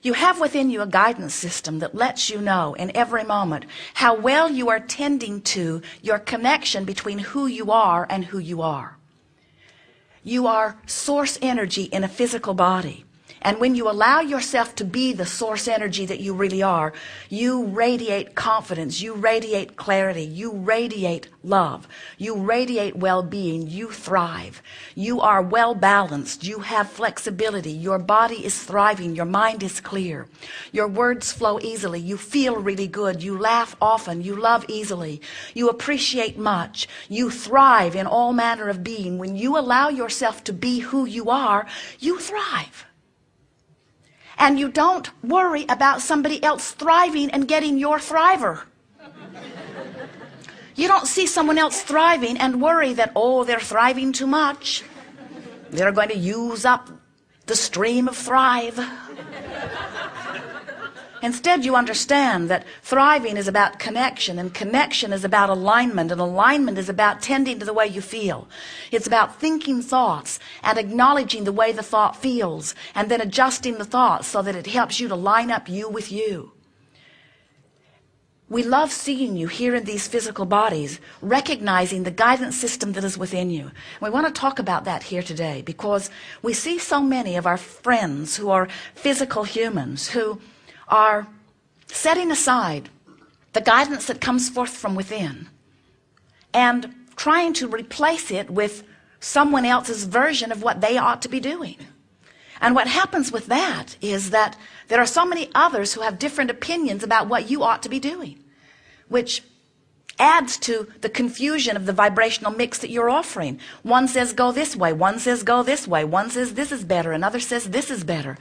You have within you a guidance system that lets you know in every moment how well you are tending to your connection between who you are and who you are. You are source energy in a physical body. And when you allow yourself to be the source energy that you really are, you radiate confidence, you radiate clarity, you radiate love, you radiate well-being, you thrive. You are well-balanced, you have flexibility, your body is thriving, your mind is clear, your words flow easily, you feel really good, you laugh often, you love easily, you appreciate much, you thrive in all manner of being. When you allow yourself to be who you are, you thrive. And you don't worry about somebody else thriving and getting your thriver. You don't see someone else thriving and worry that, oh, they're thriving too much. They're going to use up the stream of thrive. Instead, you understand that thriving is about connection, and connection is about alignment, and alignment is about tending to the way you feel. It's about thinking thoughts and acknowledging the way the thought feels, and then adjusting the thoughts so that it helps you to line up you with you. We love seeing you here in these physical bodies, recognizing the guidance system that is within you. We want to talk about that here today because we see so many of our friends who are physical humans who are setting aside the guidance that comes forth from within and trying to replace it with someone else's version of what they ought to be doing. And what happens with that is that there are so many others who have different opinions about what you ought to be doing, which adds to the confusion of the vibrational mix that you're offering. One says go this way, one says go this way, one says this is better, another says this is better.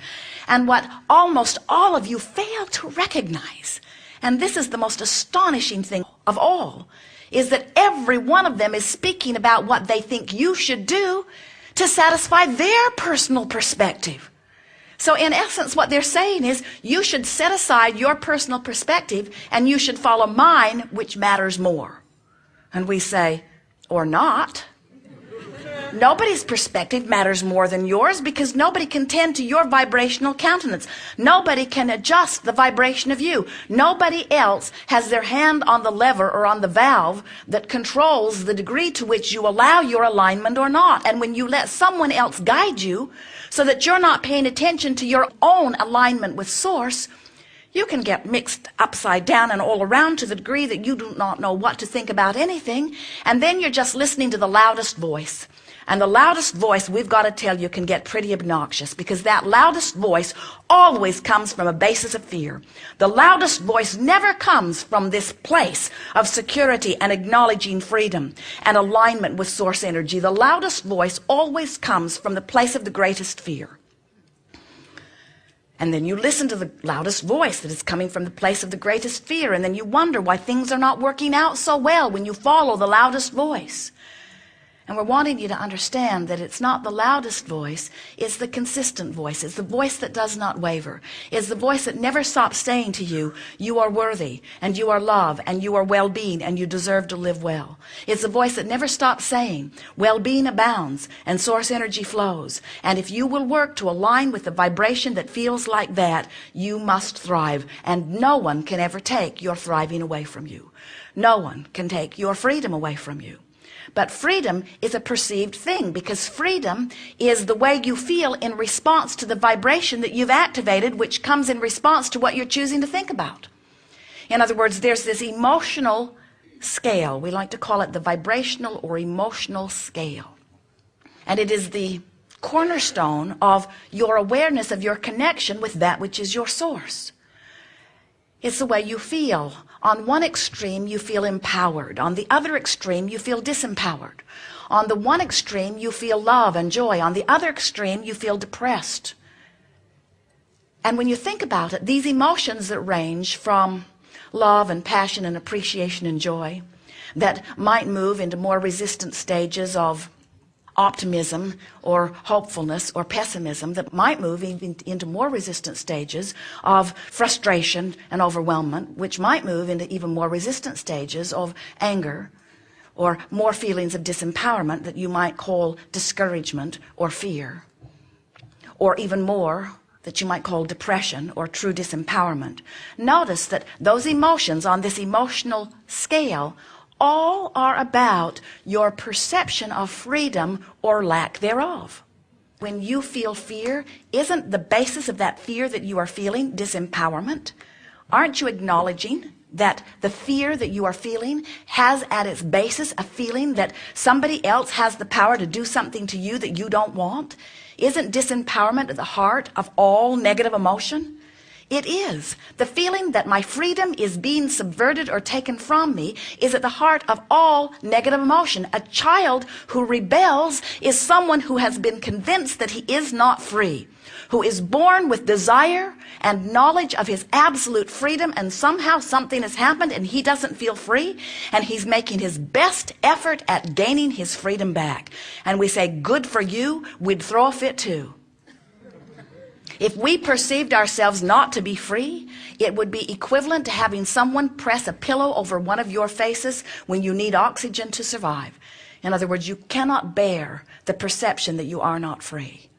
And what almost all of you fail to recognize, and this is the most astonishing thing of all, is that every one of them is speaking about what they think you should do to satisfy their personal perspective. So in essence, what they're saying is you should set aside your personal perspective and you should follow mine, which matters more. And we say, or not. Nobody's perspective matters more than yours because nobody can tend to your vibrational countenance. Nobody can adjust the vibration of you. Nobody else has their hand on the lever or on the valve that controls the degree to which you allow your alignment or not. And when you let someone else guide you so that you're not paying attention to your own alignment with Source, you can get mixed upside down and all around to the degree that you do not know what to think about anything. And then you're just listening to the loudest voice. And the loudest voice, we've got to tell you, can get pretty obnoxious because that loudest voice always comes from a basis of fear. The loudest voice never comes from this place of security and acknowledging freedom and alignment with source energy. The loudest voice always comes from the place of the greatest fear. And then you listen to the loudest voice that is coming from the place of the greatest fear, and then you wonder why things are not working out so well when you follow the loudest voice. And we're wanting you to understand that it's not the loudest voice, it's the consistent voice. It's the voice that does not waver. It's the voice that never stops saying to you, you are worthy, and you are love, and you are well-being, and you deserve to live well. It's the voice that never stops saying, well-being abounds, and source energy flows. And if you will work to align with the vibration that feels like that, you must thrive. And no one can ever take your thriving away from you. No one can take your freedom away from you. But freedom is a perceived thing because freedom is the way you feel in response to the vibration that you've activated, which comes in response to what you're choosing to think about. In other words, there's this emotional scale. We like to call it the vibrational or emotional scale. And it is the cornerstone of your awareness of your connection with that which is your source. It's the way you feel. On one extreme, you feel empowered. On the other extreme, you feel disempowered. On the one extreme, you feel love and joy. On the other extreme, you feel depressed. And when you think about it, these emotions that range from love and passion and appreciation and joy that might move into more resistant stages of optimism or hopefulness or pessimism, that might move even into more resistant stages of frustration and overwhelmment, which might move into even more resistant stages of anger or more feelings of disempowerment that you might call discouragement or fear, or even more that you might call depression or true disempowerment, notice that those emotions on this emotional scale all are about your perception of freedom or lack thereof. When you feel fear, isn't the basis of that fear that you are feeling disempowerment? Aren't you acknowledging that the fear that you are feeling has at its basis a feeling that somebody else has the power to do something to you that you don't want? Isn't disempowerment at the heart of all negative emotion? It is. The feeling that my freedom is being subverted or taken from me is at the heart of all negative emotion. A child who rebels is someone who has been convinced that he is not free, who is born with desire and knowledge of his absolute freedom, and somehow something has happened and he doesn't feel free, and he's making his best effort at gaining his freedom back. And we say, good for you, we'd throw a fit too. If we perceived ourselves not to be free, it would be equivalent to having someone press a pillow over one of your faces when you need oxygen to survive. In other words, you cannot bear the perception that you are not free.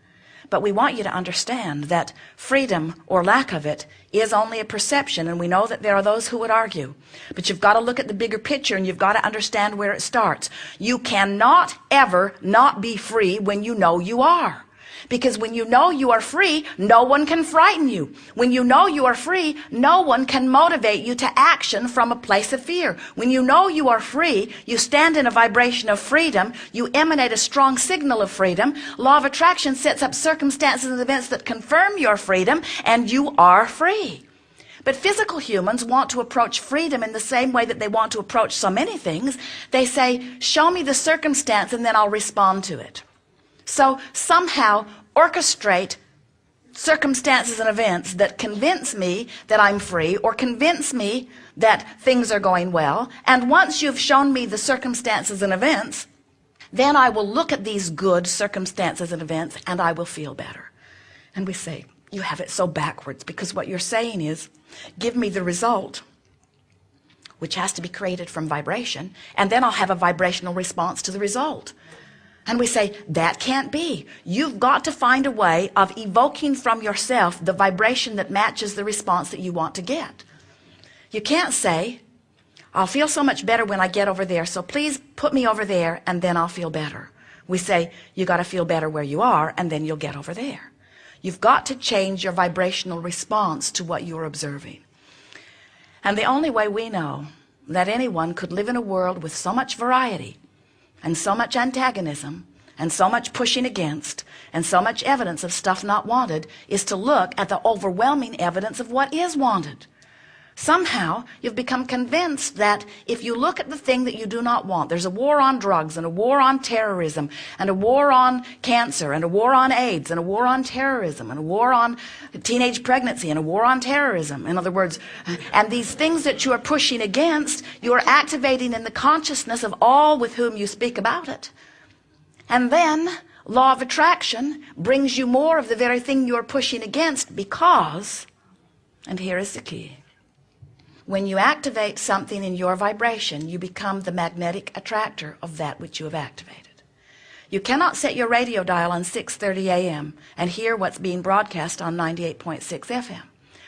But we want you to understand that freedom or lack of it is only a perception, and we know that there are those who would argue. But you've got to look at the bigger picture, and you've got to understand where it starts. You cannot ever not be free when you know you are. Because when you know you are free, no one can frighten you. When you know you are free, no one can motivate you to action from a place of fear. When you know you are free, you stand in a vibration of freedom. You emanate a strong signal of freedom. Law of attraction sets up circumstances and events that confirm your freedom, and you are free. But physical humans want to approach freedom in the same way that they want to approach so many things. They say, show me the circumstance and then I'll respond to it. So somehow orchestrate circumstances and events that convince me that I'm free, or convince me that things are going well. And once you've shown me the circumstances and events, then I will look at these good circumstances and events and I will feel better. And we say, you have it so backwards, because what you're saying is, give me the result, which has to be created from vibration, and then I'll have a vibrational response to the result. And we say, that can't be. You've got to find a way of evoking from yourself the vibration that matches the response that you want to get. You can't say, I'll feel so much better when I get over there, so please put me over there and then I'll feel better. We say, you got to feel better where you are and then you'll get over there. You've got to change your vibrational response to what you're observing. And the only way we know that anyone could live in a world with so much variety and so much antagonism and so much pushing against and so much evidence of stuff not wanted is to look at the overwhelming evidence of what is wanted. Somehow you've become convinced that if you look at the thing that you do not want, there's a war on drugs and a war on terrorism and a war on cancer and a war on AIDS and a war on terrorism and a war on teenage pregnancy and a war on terrorism. In other words, and these things that you are pushing against, you are activating in the consciousness of all with whom you speak about it. And then law of attraction brings you more of the very thing you are pushing against, because, and here is the key, when you activate something in your vibration, you become the magnetic attractor of that which you have activated. You cannot set your radio dial on 6:30 a.m. and hear what's being broadcast on 98.6 FM.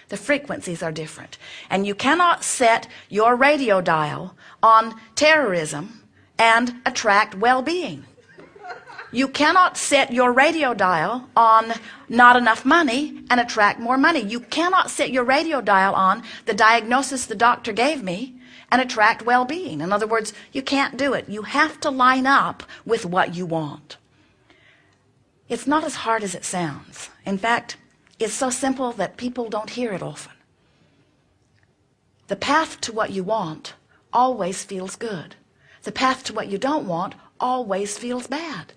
The frequencies are different. And you cannot set your radio dial on terrorism and attract well-being. You cannot set your radio dial on not enough money and attract more money. You cannot set your radio dial on the diagnosis the doctor gave me and attract well-being. In other words, you can't do it. You have to line up with what you want. It's not as hard as it sounds. In fact, it's so simple that people don't hear it often. The path to what you want always feels good. The path to what you don't want always feels bad.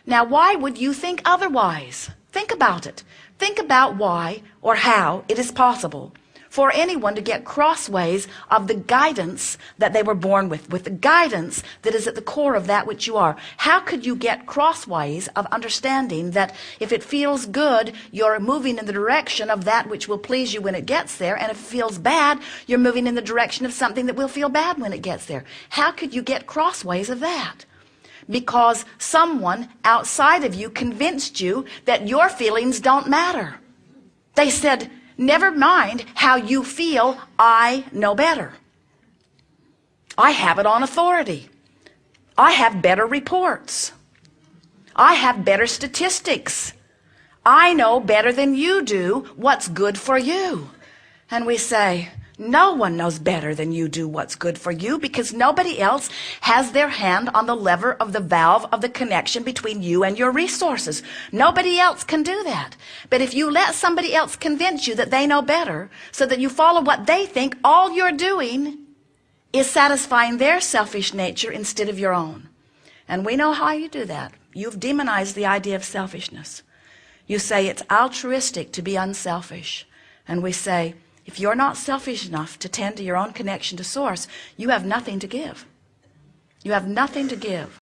Now, why would you think otherwise? Think about it. Think about why or how it is possible for anyone to get crossways of the guidance that they were born with the guidance that is at the core of that which you are. How could you get crossways of understanding that if it feels good, you're moving in the direction of that which will please you when it gets there, and if it feels bad, you're moving in the direction of something that will feel bad when it gets there? How could you get crossways of that? Because someone outside of you convinced you that your feelings don't matter. They said, never mind how you feel, I know better. I have it on authority. I have better reports. I have better statistics. I know better than you do what's good for you. And we say, no one knows better than you do what's good for you, because nobody else has their hand on the lever of the valve of the connection between you and your resources. Nobody else can do that. But if you let somebody else convince you that they know better, so that you follow what they think, all you're doing is satisfying their selfish nature instead of your own. And we know how you do that. You've demonized the idea of selfishness. You say it's altruistic to be unselfish. And we say, if you're not selfish enough to tend to your own connection to Source, you have nothing to give. You have nothing to give.